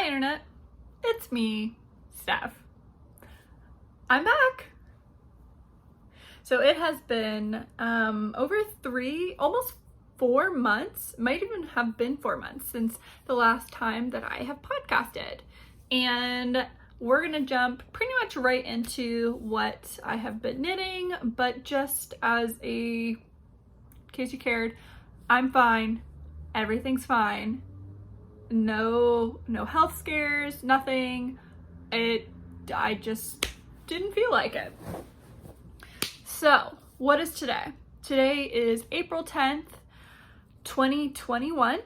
Hi Internet, it's me, Steph. I'm back. So it has been over almost 4 months, might even have been 4 months since the last time that I have podcasted. And we're gonna jump pretty much right into what I have been knitting, but just as in case you cared, I'm fine, everything's fine. No health scares, nothing. I just didn't feel like it. So, what is today? Today is April 10th, 2021,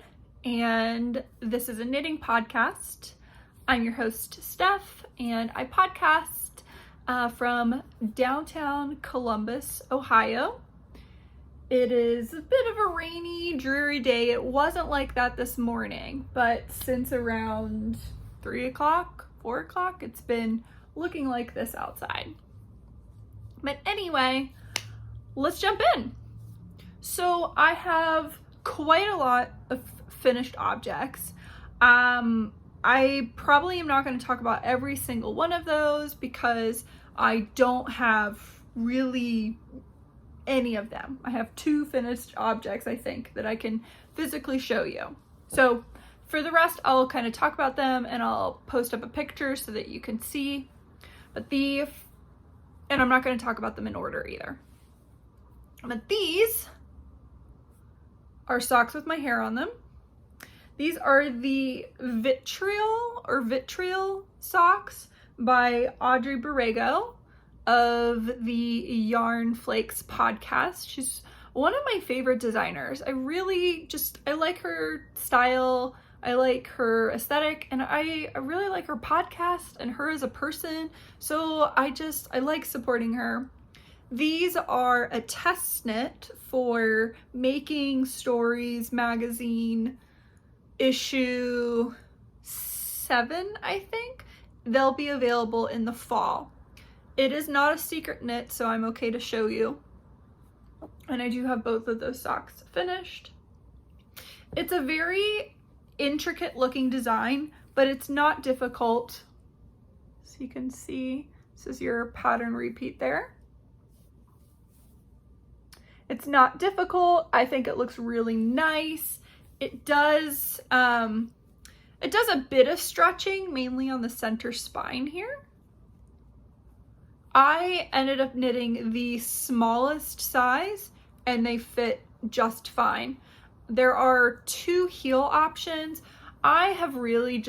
and this is a knitting podcast. I'm your host, Steph, and I podcast from downtown Columbus, Ohio. It is a bit of a rainy, dreary day. It wasn't like that this morning, but since around 3 o'clock, 4 o'clock, it's been looking like this outside. But anyway, let's jump in. So I have quite a lot of finished objects. I probably am not going to talk about every single one of those because I don't have really any of them. I have 2 finished objects, I think, that I can physically show you. So for the rest, I'll kind of talk about them and I'll post up a picture so that you can see. And I'm not going to talk about them in order either. But these are socks with my hair on them. These are the Vitrail socks by Audrey Borrego of the Yarn Flakes podcast. She's one of my favorite designers. I like her style. I like her aesthetic, and I really like her podcast and her as a person. So I like supporting her. These are a test knit for Making Stories magazine issue 7, I think. They'll be available in the fall. It is not a secret knit, so I'm okay to show you. And I do have both of those socks finished. It's a very intricate looking design, but it's not difficult. So you can see, this is your pattern repeat there. It's not difficult. I think it looks really nice. It does a bit of stretching, mainly on the center spine here. I ended up knitting the smallest size and they fit just fine. There are 2 heel options. I have really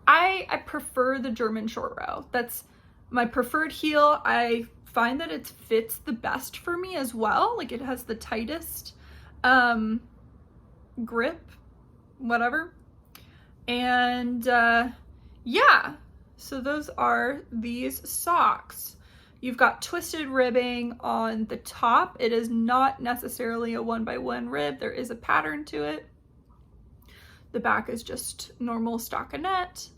I prefer the German short row. That's my preferred heel. I find that it fits the best for me as well. Like it has the tightest grip, whatever. And yeah. So those are these socks. You've got twisted ribbing on the top. It is not necessarily a 1x1 rib. There is a pattern to it. The back is just normal stockinette.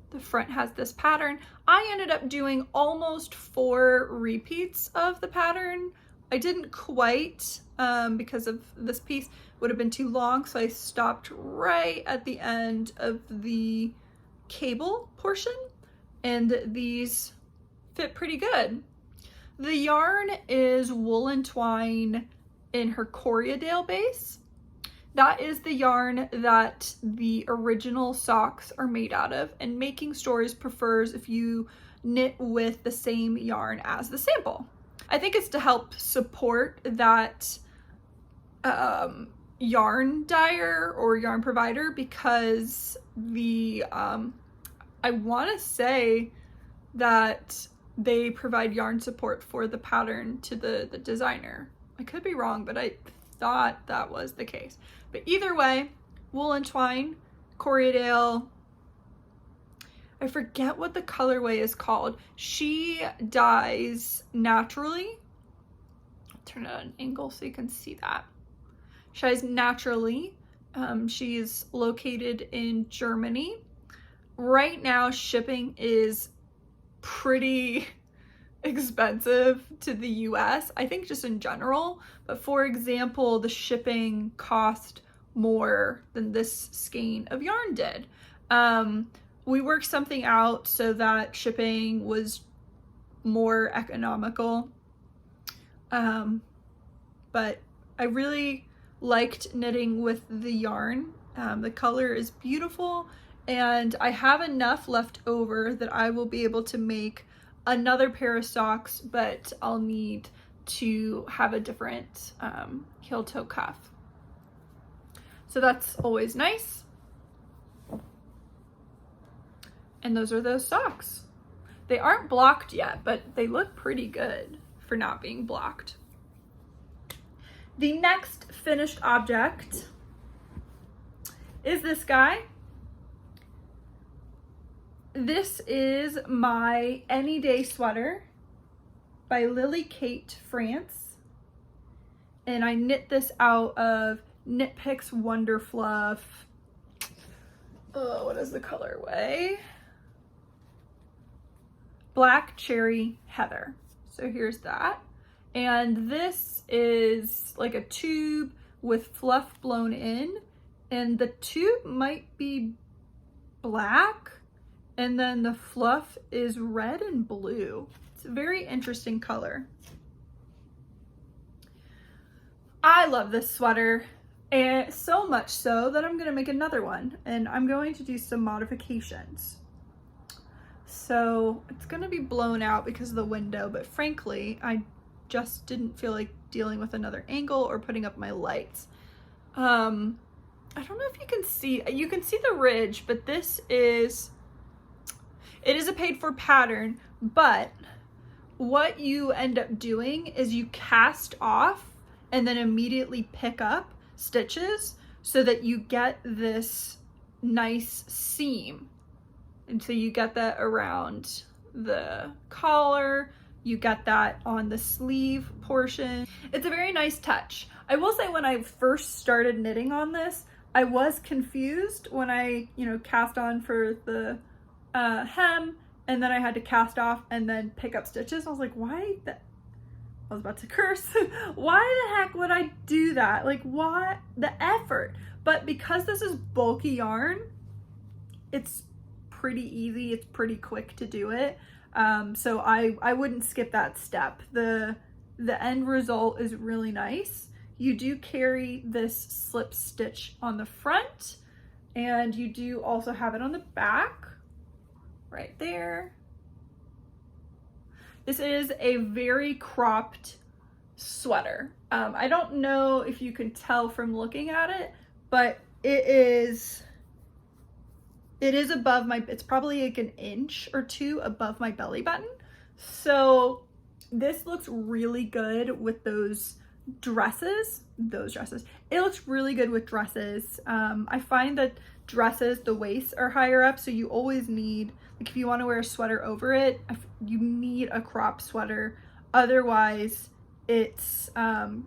The front has this pattern. I ended up doing almost 4 repeats of the pattern. I didn't quite because of this piece would have been too long, so I stopped right at the end of the cable portion. And these fit pretty good. The yarn is woolen twine in her Corriedale base. That is the yarn that the original socks are made out of, and Making Stories prefers if you knit with the same yarn as the sample. I think it's to help support that yarn dyer or yarn provider, because I want to say that they provide yarn support for the pattern to the designer. I could be wrong, but I thought that was the case. But either way, woolen twine, Corriedale. I forget what the colorway is called. She dyes naturally. I'll turn it at an angle so you can see that. She dyes naturally. She's located in Germany. Right now, shipping is pretty expensive to the US, I think just in general. But for example, the shipping cost more than this skein of yarn did. we worked something out so that shipping was more economical. But I really liked knitting with the yarn. The color is beautiful, and I have enough left over that I will be able to make another pair of socks, but I'll need to have a different heel toe cuff. So that's always nice. And those are those socks. They aren't blocked yet, but they look pretty good for not being blocked. The next finished object is this guy. This is my Anyday sweater by Lily Kate France. And I knit this out of Knit Picks Wonder Fluff. Oh, what is the colorway? Black Cherry Heather. So here's that. And this is like a tube with fluff blown in, and the tube might be black, and then the fluff is red and blue. It's a very interesting color. I love this sweater, and so much so that I'm gonna make another one, and I'm going to do some modifications. So it's gonna be blown out because of the window, but frankly, I just didn't feel like dealing with another angle or putting up my lights. I don't know if you can see the ridge, but it is a paid for pattern, but what you end up doing is you cast off and then immediately pick up stitches so that you get this nice seam. And so you get that around the collar, you get that on the sleeve portion. It's a very nice touch. I will say when I first started knitting on this, I was confused when I, cast on for the hem, and then I had to cast off and then pick up stitches. I was like, I was about to curse. Why the heck would I do that? Like, why the effort? But because this is bulky yarn, it's pretty easy. It's pretty quick to do it. So I wouldn't skip that step. The end result is really nice. You do carry this slip stitch on the front, and you do also have it on the back right there. This is a very cropped sweater. I don't know if you can tell from looking at it, but it is above it's probably like an inch or two above my belly button. So this looks really good with those dresses. It looks really good with dresses. I find that dresses, the waists are higher up, so you always need, like, if you want to wear a sweater over it, you need a crop sweater. Otherwise, it's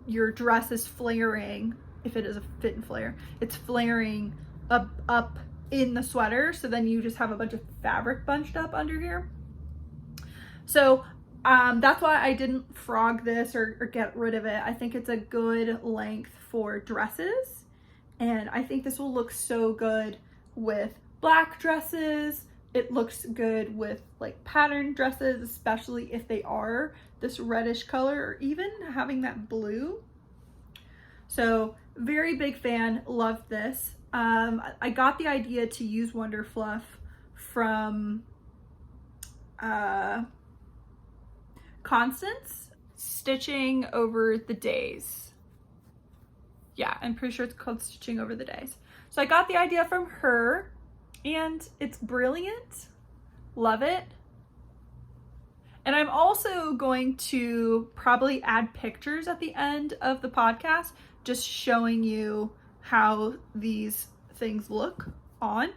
your dress is flaring. If it is a fit and flare, it's flaring up in the sweater, so then you just have a bunch of fabric bunched up under here. So that's why I didn't frog this or get rid of it. I think it's a good length for dresses, and I think this will look so good with black dresses. It looks good with like patterned dresses, especially if they are this reddish color or even having that blue. So very big fan, love this. I got the idea to use Wonder Fluff from Constance, Stitching Over the Days. Yeah, I'm pretty sure it's called Stitching Over the Days. So I got the idea from her, and it's brilliant. Love it. And I'm also going to probably add pictures at the end of the podcast, just showing you how these things look on.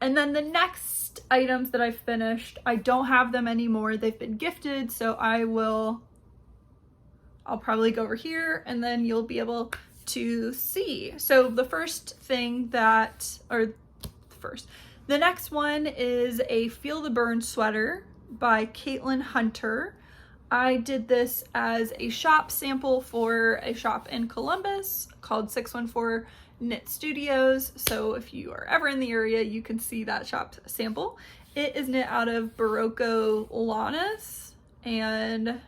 And then the next items that I finished, I don't have them anymore. They've been gifted, so I'll probably go over here and then you'll be able to see. So the next one is a Feel the Burn sweater by Caitlin Hunter. I did this as a shop sample for a shop in Columbus called 614 Knit Studios. So if you are ever in the area, you can see that shop sample. It is knit out of Barocco Lanas and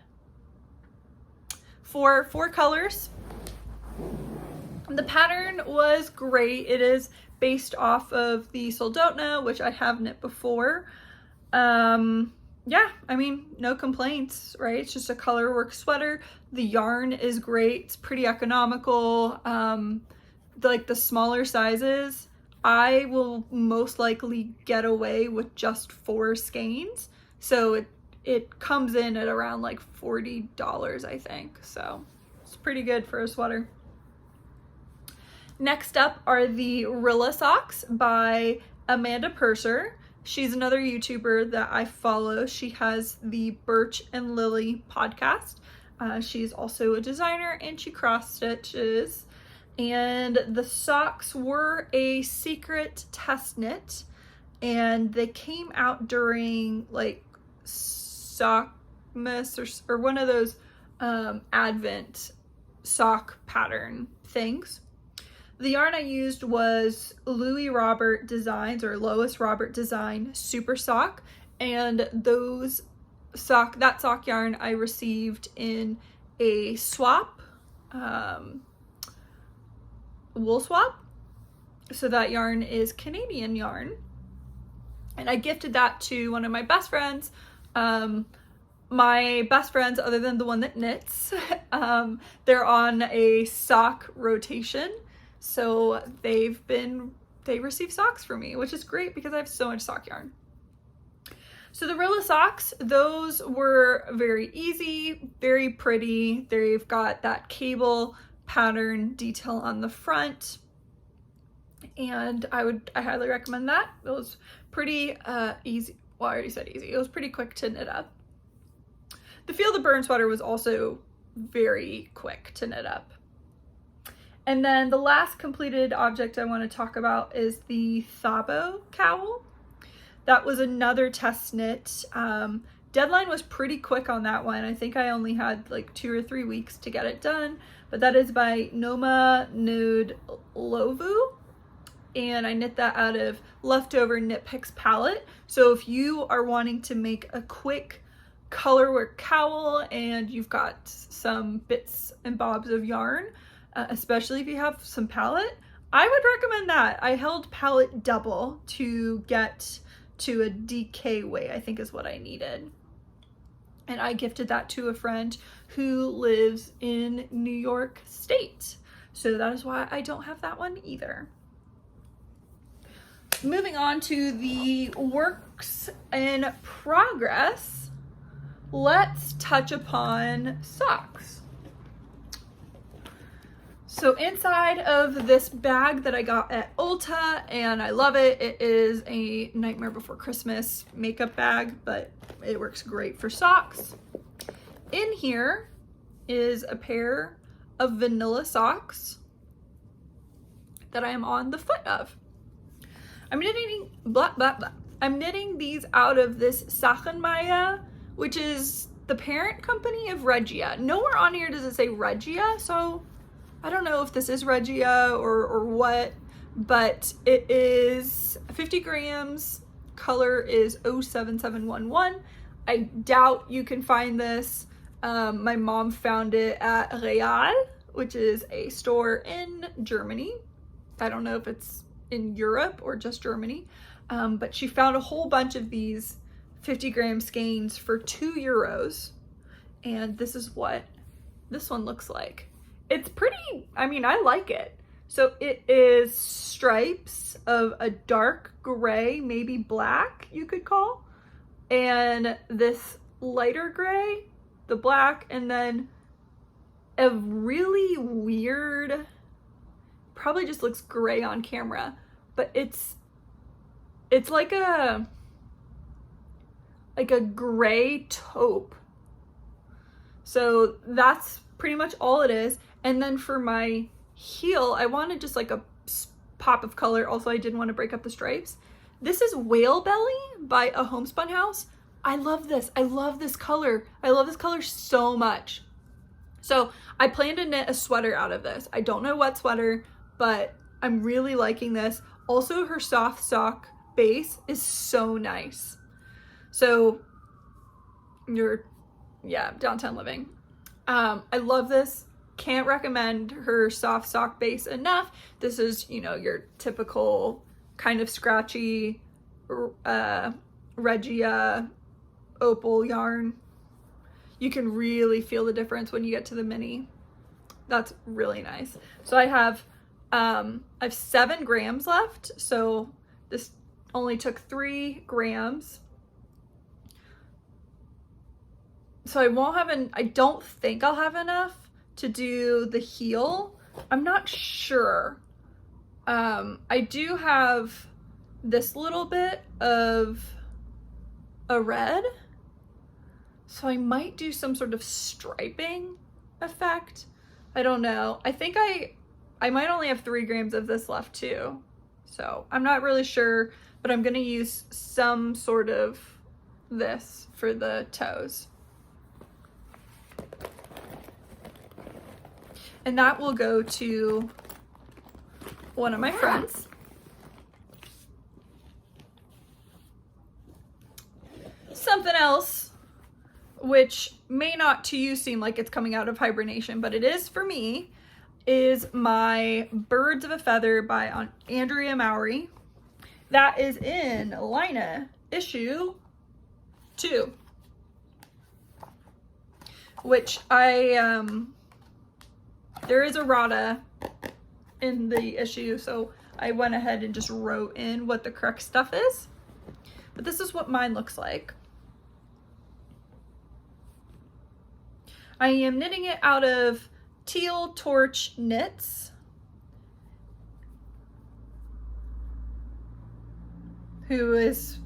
for 4 colors. The pattern was great. It is based off of the Soldotna, which I have knit before. Yeah, I mean, no complaints, right? It's just a color work sweater. The yarn is great. It's pretty economical. Like the smaller sizes, I will most likely get away with just 4 skeins. So it comes in at around like $40, I think. So it's pretty good for a sweater. Next up are the Rilla socks by Amanda Purser. She's another YouTuber that I follow. She has the Birch and Lily podcast. She's also a designer and she cross stitches. And the socks were a secret test knit, and they came out during like Sockmas or one of those Advent sock pattern things. The yarn I used was Louis Robert Designs or Lois Robert Design Super Sock, and that sock yarn I received in a swap, wool swap. So that yarn is Canadian yarn, and I gifted that to one of my best friends. My best friends, other than the one that knits, they're on a sock rotation. So they receive socks from me, which is great because I have so much sock yarn. So the Rilla socks, those were very easy, very pretty. They've got that cable pattern detail on the front, and I highly recommend that. It was pretty easy. Well, I already said easy. It was pretty quick to knit up. The Feel the Bern sweater was also very quick to knit up. And then the last completed object I want to talk about is the Thabo cowl. That was another test knit. Deadline was pretty quick on that one. I think I only had like 2 or 3 weeks to get it done, but that is by Noma Ndlovu, and I knit that out of leftover Knit Picks palette. So if you are wanting to make a quick color work cowl and you've got some bits and bobs of yarn, especially if you have some palette, I would recommend that. I held palette double to get to a DK weight, I think is what I needed. And I gifted that to a friend who lives in New York State. So that is why I don't have that one either. Moving on to the works in progress, let's touch upon socks. So inside of this bag that I got at Ulta, and I love it, it is a Nightmare Before Christmas makeup bag, but it works great for socks. In here is a pair of vanilla socks that I am on the foot of. I'm knitting these out of this Sachenmaya, which is the parent company of Regia. Nowhere on here does it say Regia, so I don't know if this is Regia or what, but it is 50 grams. Color is 07711. I doubt you can find this. My mom found it at Real, which is a store in Germany. I don't know if it's in Europe or just Germany, but she found a whole bunch of these 50-gram skeins for €2, and this is what this one looks like. It's pretty, I mean, I like it. So it is stripes of a dark gray, maybe black you could call, and this lighter gray, the black, and then a really weird, probably just looks gray on camera, but it's like a gray taupe. So that's pretty much all it is. And then for my heel, I wanted just like a pop of color. Also, I didn't want to break up the stripes. This is Whale Belly by A Homespun House. I love this. I love this color. I love this color so much. So I plan to knit a sweater out of this. I don't know what sweater, but I'm really liking this. Also, her soft sock base is so nice. So downtown living. I love this. Can't recommend her soft sock base enough. This is, you know, your typical kind of scratchy Regia opal yarn. You can really feel the difference when you get to the mini. That's really nice. So I have 7 grams left. So this only took 3 grams. So I don't think I'll have enough to do the heel. I'm not sure. I do have this little bit of a red. So I might do some sort of striping effect. I don't know. I think I might only have 3 grams of this left too. So I'm not really sure, but I'm gonna use some sort of this for the toes. And that will go to one of my friends. Something else, which may not to you seem like it's coming out of hibernation, but it is for me, is my Birds of a Feather by Andrea Mowry. That is in Lina issue 2, which there is a errata in the issue, so I went ahead and just wrote in what the correct stuff is. But this is what mine looks like. I am knitting it out of Teal Torch Knits, who is,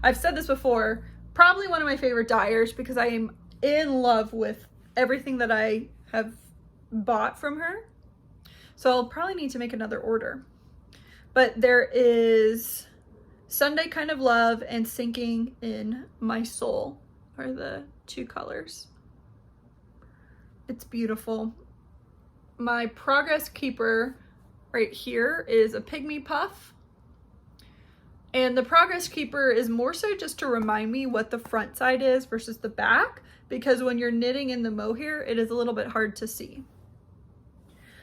I've said this before, probably one of my favorite dyers because I am in love with everything that I have bought from her. So I'll probably need to make another order. But there is Sunday Kind of Love and Sinking in My Soul are the 2 colors. It's beautiful. My Progress Keeper right here is a Pygmy Puff. And the Progress Keeper is more so just to remind me what the front side is versus the back, because when you're knitting in the mohair, it is a little bit hard to see.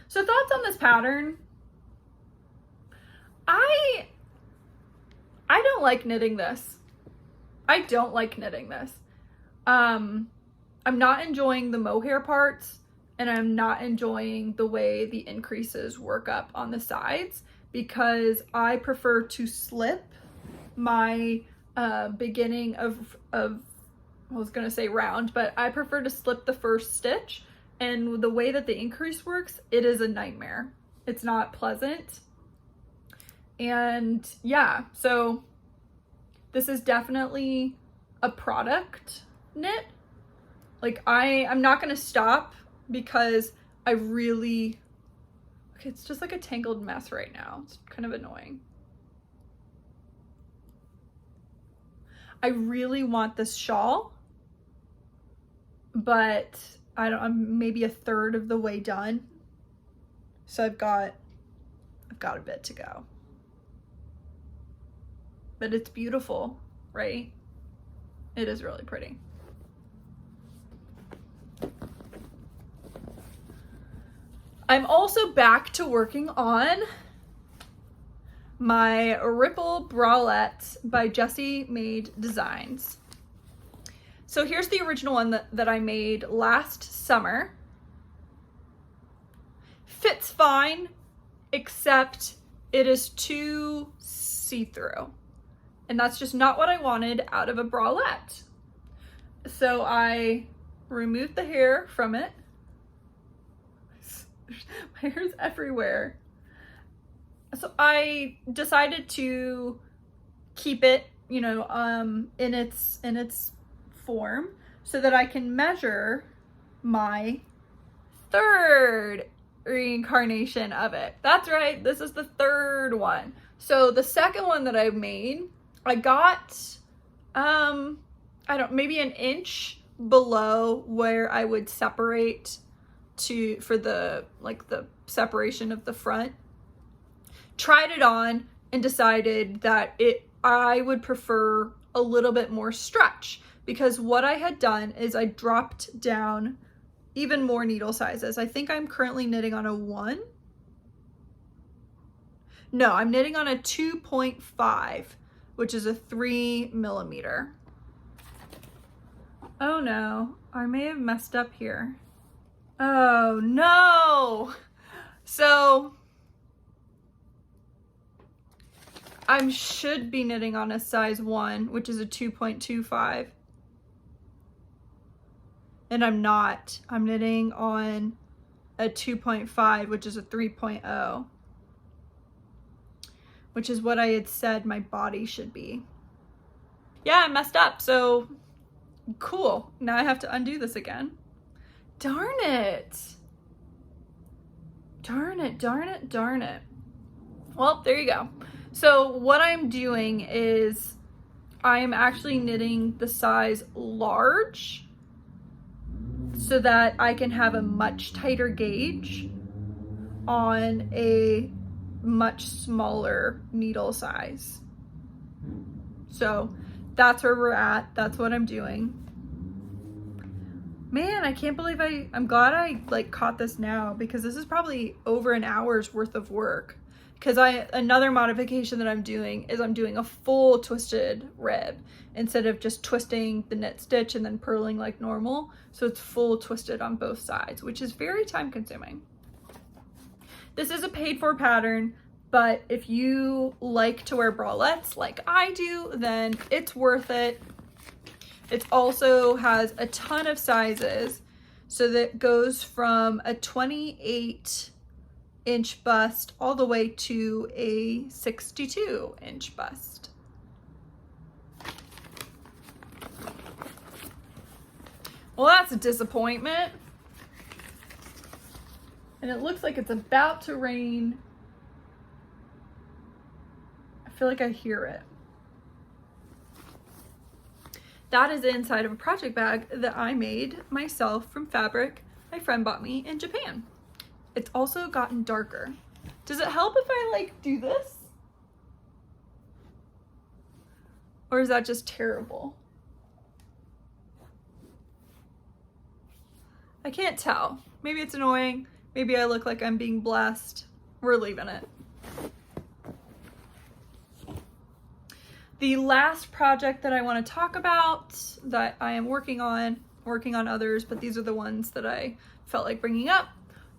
So thoughts on this pattern? I don't like knitting this. I don't like knitting this. I'm not enjoying the mohair parts, and I'm not enjoying the way the increases work up on the sides, because I prefer to slip my beginning of I was gonna say round, but I prefer to slip the first stitch, and the way that the increase works, it is a nightmare. It's not pleasant. And yeah, so this is definitely a product knit. Like I'm not gonna stop because I really, okay, it's just like a tangled mess right now. It's kind of annoying. I really want this shawl, but I'm maybe a third of the way done. So I've got a bit to go. But it's beautiful, right? It is really pretty. I'm also back to working on my Ripple Bralette by Jessie Maed Designs. So here's the original one that I made last summer. Fits fine, except it is too see-through. And that's just not what I wanted out of a bralette. So I removed the hair from it. My hair's everywhere. So I decided to keep it, you know, in its form, so that I can measure my third reincarnation of it. That's right, this is the third one. So the second one that I made, I got maybe an inch below where I would separate for the separation of the front. Tried it on and decided that I would prefer a little bit more stretch, because what I had done is I dropped down even more needle sizes. I think I'm currently knitting on a 1. No, I'm knitting on a 2.5, which is a 3 millimeter. Oh no, I may have messed up here. Oh no! So I should be knitting on a size 1, which is a 2.25. And I'm not. I'm knitting on a 2.5, which is a 3.0. Which is what I had said my body should be. Yeah, I messed up, so cool. Now I have to undo this again. Darn it. Darn it, darn it, darn it. Well, there you go. So what I'm doing is I am actually knitting the size large so that I can have a much tighter gauge on a much smaller needle size. So that's where we're at. That's what I'm doing. Man, I can't believe I'm glad I caught this now, because this is probably over an hour's worth of work. Because another modification that I'm doing is I'm doing a full twisted rib instead of just twisting the knit stitch and then purling like normal. So it's full twisted on both sides, which is very time consuming. This is a paid for pattern, but if you like to wear bralettes like I do, then it's worth it. It also has a ton of sizes. So that goes from a 28-inch bust all the way to a 62-inch bust. Well, that's a disappointment. And it looks like it's about to rain. I feel like I hear it. That is inside of a project bag that I made myself from fabric my friend bought me in Japan. It's also gotten darker. Does it help if I do this? Or is that just terrible? I can't tell. Maybe it's annoying. Maybe I look like I'm being blessed. We're leaving it. The last project that I want to talk about that I am working on others, but these are the ones that I felt like bringing up,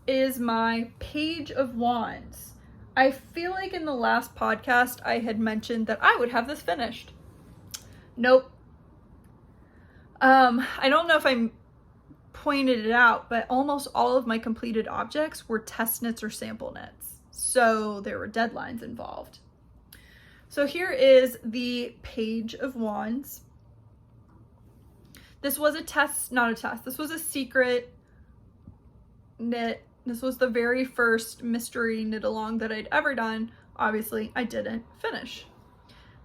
is my Page of Wands. I feel like in the last podcast I had mentioned that I would have this finished. Nope. I don't know if I pointed it out, but almost all of my completed objects were test knits or sample knits. So there were deadlines involved. So here is the Page of Wands. This was a test, not a test. This was a secret knit. This was the very first mystery knit along that I'd ever done. Obviously, I didn't finish.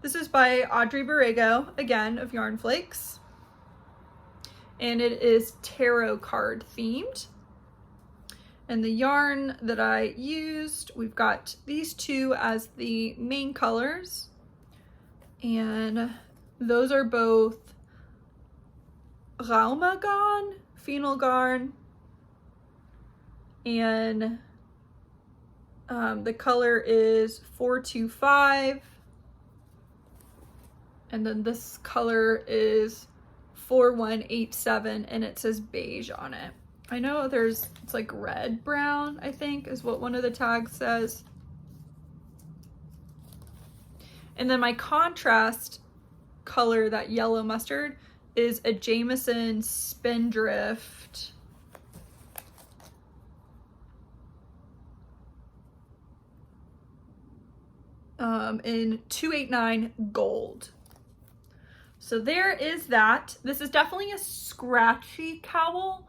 This is by Audrey Borrego, again, of Yarn Flakes. And it is tarot card themed. And the yarn that I used, we've got these two as the main colors. And those are both Raumagarn, Phenol Garn, and the color is 425. And then this color is 4187, and it says beige on it. I know it's like red brown, I think is what one of the tags says. And then my contrast color, that yellow mustard, is a Jameson Spindrift. In 289 gold. So there is that. This is definitely a scratchy cowl.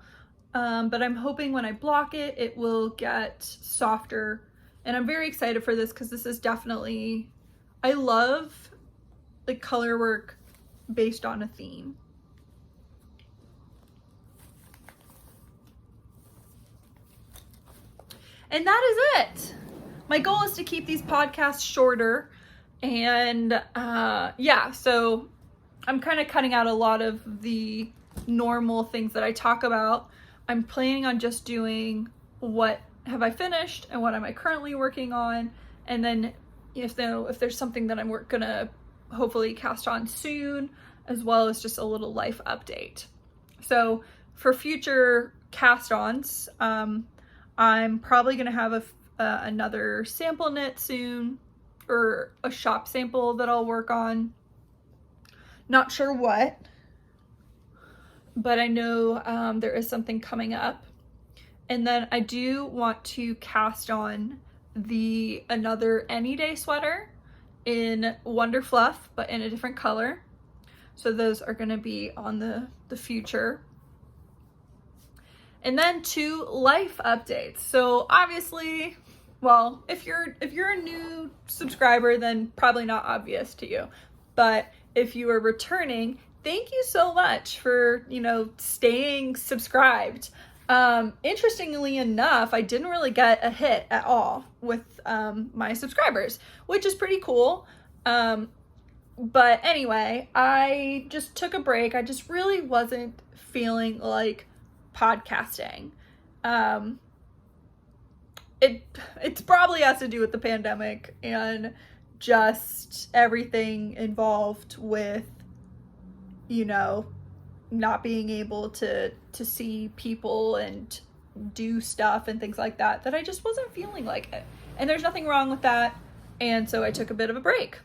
But I'm hoping when I block it, it will get softer. And I'm very excited for this because this is definitely, I love the color work based on a theme. And that is it. My goal is to keep these podcasts shorter. And yeah, so I'm kind of cutting out a lot of the normal things that I talk about. I'm planning on just doing what have I finished and what am I currently working on. And then if there's something that I'm gonna hopefully cast on soon, as well as just a little life update. So for future cast-ons, I'm probably gonna have another sample knit soon, or a shop sample that I'll work on. Not sure what, but I know there is something coming up. And then I do want to cast on another Anyday sweater in Wonder Fluff, but in a different color. So those are gonna be on the future. And then 2 life updates. So obviously, well, if you're a new subscriber, then probably not obvious to you. But if you are returning, thank you so much for, staying subscribed. Interestingly enough, I didn't really get a hit at all with my subscribers, which is pretty cool. But anyway, I just took a break. I just really wasn't feeling like podcasting. It's probably has to do with the pandemic and just everything involved with, not being able to see people and do stuff and things like that I just wasn't feeling like it. And there's nothing wrong with that. And so I took a bit of a break.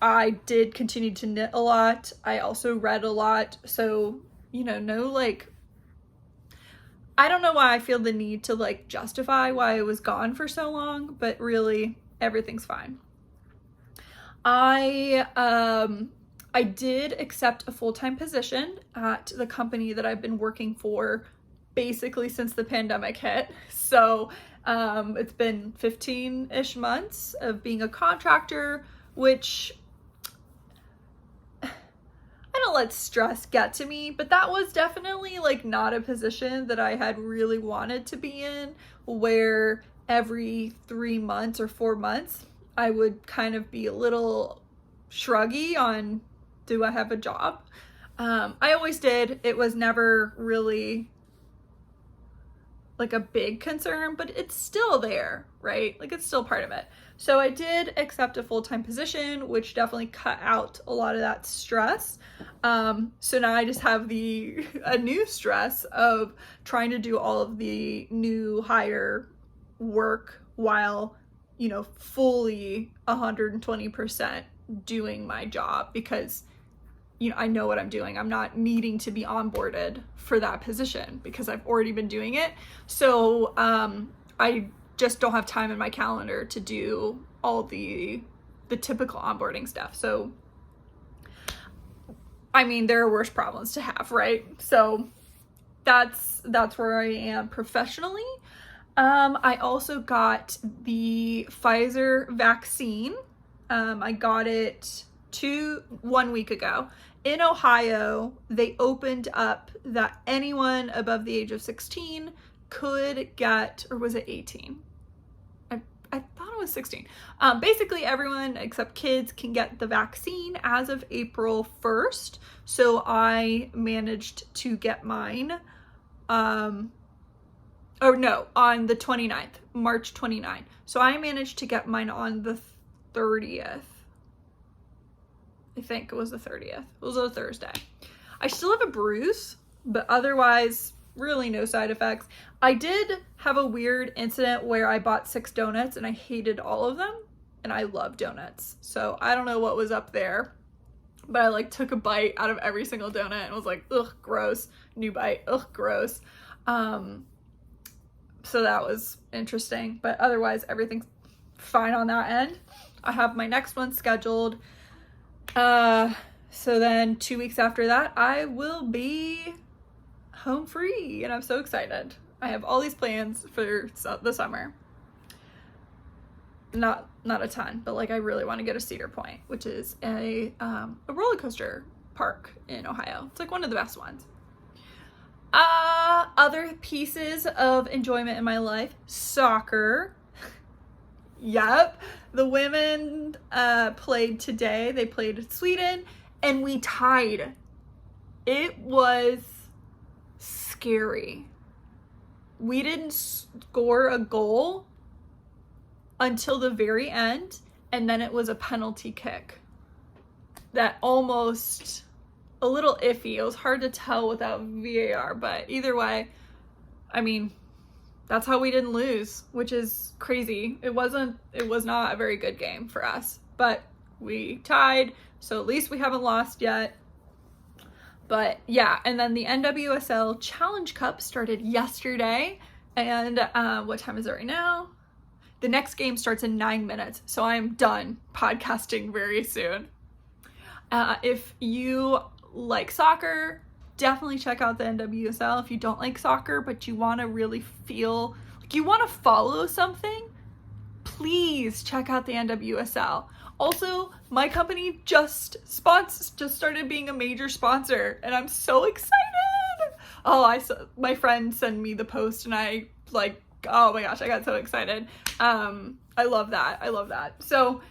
I did continue to knit a lot. I also read a lot. So, I don't know why I feel the need to justify why I was gone for so long, but really everything's fine. I did accept a full-time position at the company that I've been working for basically since the pandemic hit. So it's been 15-ish months of being a contractor, which I don't let stress get to me, but that was definitely not a position that I had really wanted to be in, where every 3 months or 4 months I would kind of be a little shruggy on, do I have a job? I always did. It was never really a big concern, but it's still there, right? It's still part of it. So I did accept a full-time position, which definitely cut out a lot of that stress. So now I just have a new stress of trying to do all of the new hire work while, fully 120% doing my job, because I know what I'm doing. I'm not needing to be onboarded for that position because I've already been doing it. So I just don't have time in my calendar to do all the typical onboarding stuff. So, there are worse problems to have, right? So that's where I am professionally. I also got the Pfizer vaccine. I got it 1 week ago. In Ohio, they opened up that anyone above the age of 16 could get, or was it 18? I thought it was 16. Basically everyone except kids can get the vaccine as of April 1st. So I managed to get mine, on the 29th, March 29th. So I managed to get mine on the 30th. I think it was the 30th. It was a Thursday. I still have a bruise, but otherwise really no side effects. I did have a weird incident where I bought 6 donuts and I hated all of them, and I love donuts. So I don't know what was up there, but I took a bite out of every single donut and was like, ugh, gross. New bite, ugh, gross. So that was interesting, but otherwise everything's fine on that end. I have my next one scheduled. So then 2 weeks after that, I will be home free, and I'm so excited. I have all these plans for the summer. Not a ton, but I really want to go to Cedar Point, which is a roller coaster park in Ohio. It's like one of the best ones. Other pieces of enjoyment in my life, soccer. Yep, the women played today. They played Sweden and we tied. It was scary. We didn't score a goal until the very end, and then it was a penalty kick that almost a little iffy. It was hard to tell without VAR, but either way, I mean, that's how we didn't lose, which is crazy. It was not a very good game for us, but we tied, so at least we haven't lost yet. But yeah, and then the NWSL Challenge Cup started yesterday, and what time is it right now? The next game starts in 9 minutes, so I am done podcasting very soon. If you like soccer, definitely check out the NWSL. If you don't like soccer, but you want to really feel like you want to follow something, please check out the NWSL. Also, my company just started being a major sponsor, and I'm so excited. Oh, my friend sent me the post, and I like, oh my gosh, I got so excited. I love that. So,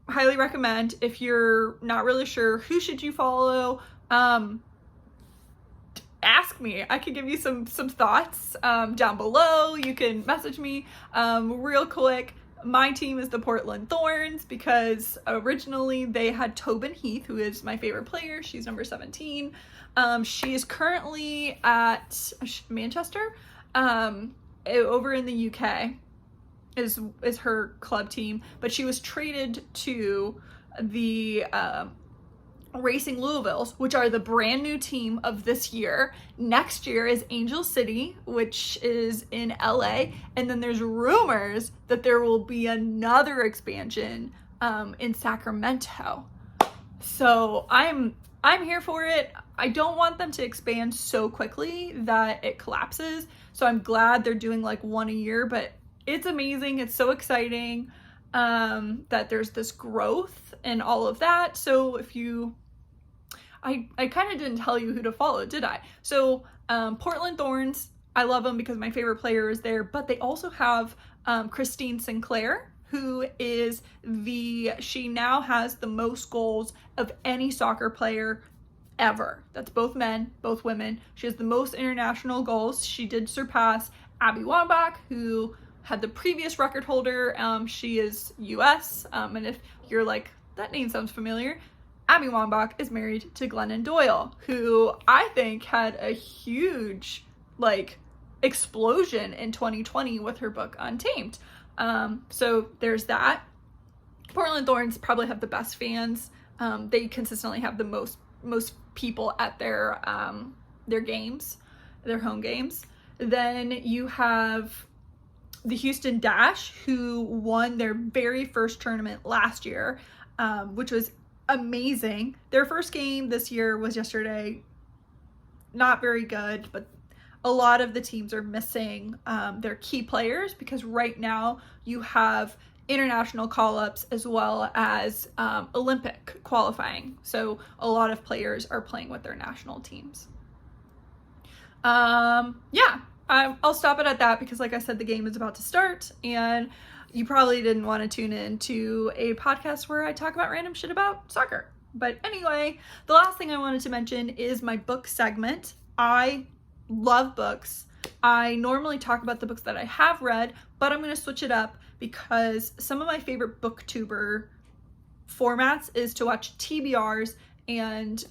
highly recommend. If you're not really sure who should you follow, ask me. I can give you some thoughts down below. You can message me real quick. My team is the Portland Thorns because originally they had Tobin Heath, who is my favorite player. She's number 17. She is currently at Manchester, over in the UK is her club team, but she was traded to the Racing Louisvilles, which are the brand new team of this year. Next year is Angel City, which is in LA, and then there's rumors that there will be another expansion in Sacramento. So I'm here for it. I don't want them to expand so quickly that it collapses. So I'm glad they're doing like one a year, but it's amazing. It's so exciting that there's this growth and all of that. So if you, I kind of didn't tell you who to follow, did I? So Portland Thorns, I love them because my favorite player is there, but they also have Christine Sinclair, who is she now has the most goals of any soccer player ever. That's both men, both women. She has the most international goals. She did surpass Abby Wambach, who had the previous record holder. She is US, and if you're like, that name sounds familiar, Abby Wambach is married to Glennon Doyle, who I think had a huge explosion in 2020 with her book Untamed. So there's that. Portland Thorns probably have the best fans. They consistently have the most people at their games, their home games. Then you have the Houston Dash, who won their very first tournament last year, which was amazing. Their first game this year was yesterday. Not very good, but a lot of the teams are missing their key players because right now you have international call-ups as well as Olympic qualifying. So a lot of players are playing with their national teams. Yeah, I'll stop it at that because like I said, the game is about to start and you probably didn't want to tune in to a podcast where I talk about random shit about soccer. But anyway, the last thing I wanted to mention is my book segment. I love books. I normally talk about the books that I have read, but I'm going to switch it up because some of my favorite booktuber formats is to watch TBRs and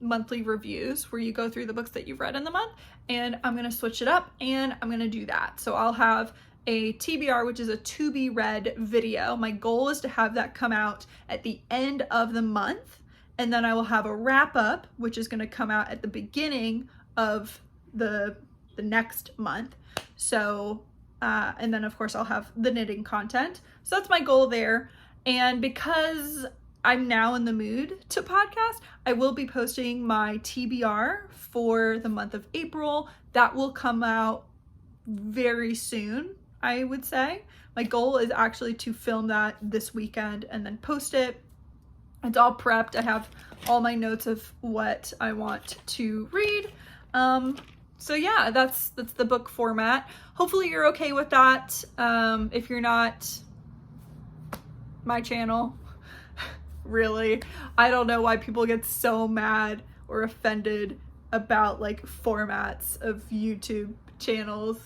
monthly reviews where you go through the books that you've read in the month, and I'm going to switch it up and I'm going to do that. So I'll have a TBR, which is a to be read video. My goal is to have that come out at the end of the month, and then I will have a wrap up, which is going to come out at the beginning of the next month. So and then of course I'll have the knitting content. So that's my goal there. And because I'm now in the mood to podcast, I will be posting my TBR for the month of April. That will come out very soon, I would say. My goal is actually to film that this weekend and then post it. It's all prepped. I have all my notes of what I want to read. So yeah, that's the book format. Hopefully you're okay with that. If you're not, my channel, really, I don't know why people get so mad or offended about like formats of YouTube channels.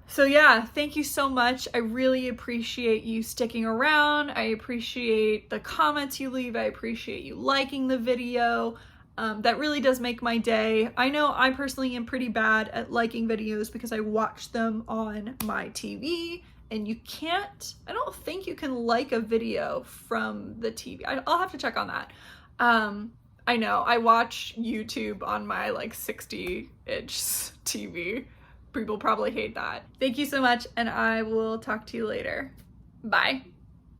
So yeah, thank you so much. I really appreciate you sticking around. I appreciate the comments you leave. I appreciate you liking the video. That really does make my day. I know I personally am pretty bad at liking videos because I watch them on my TV, and you can't, I don't think you can like a video from the TV. I'll have to check on that. I know, I watch YouTube on my like 60-inch TV. People probably hate that. Thank you so much, and I will talk to you later. Bye.